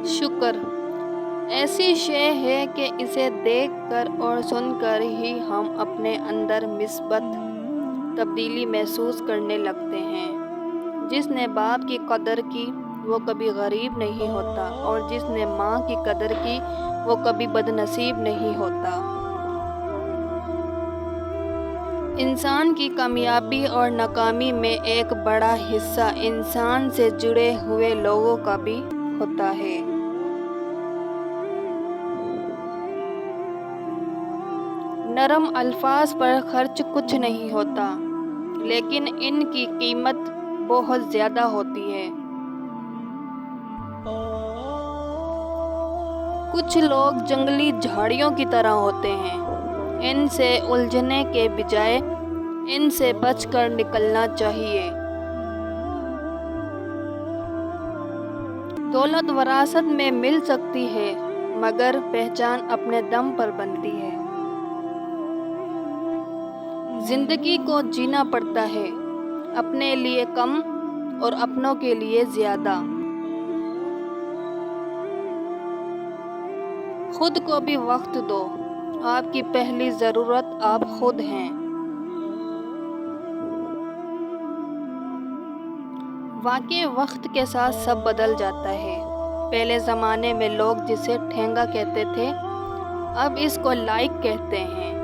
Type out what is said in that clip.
شکر ایسی شے ہے کہ اسے دیکھ کر اور سن کر ہی ہم اپنے اندر مثبت تبدیلی محسوس کرنے لگتے ہیں۔ جس نے باپ کی قدر کی وہ کبھی غریب نہیں ہوتا، اور جس نے ماں کی قدر کی وہ کبھی بد نصیب نہیں ہوتا۔ انسان کی کامیابی اور ناکامی میں ایک بڑا حصہ انسان سے جڑے ہوئے لوگوں کا بھی ہوتا ہے۔ نرم الفاظ پر خرچ کچھ نہیں ہوتا، لیکن ان کی قیمت بہت زیادہ ہوتی ہے۔ کچھ لوگ جنگلی جھاڑیوں کی طرح ہوتے ہیں، ان سے الجھنے کے بجائے ان سے بچ کر نکلنا چاہیے۔ دولت وراثت میں مل سکتی ہے، مگر پہچان اپنے دم پر بنتی ہے۔ زندگی کو جینا پڑتا ہے، اپنے لیے کم اور اپنوں کے لیے زیادہ۔ خود کو بھی وقت دو، آپ کی پہلی ضرورت آپ خود ہیں۔ واقعی وقت کے ساتھ سب بدل جاتا ہے۔ پہلے زمانے میں لوگ جسے ٹھینگا کہتے تھے، اب اس کو لائک کہتے ہیں۔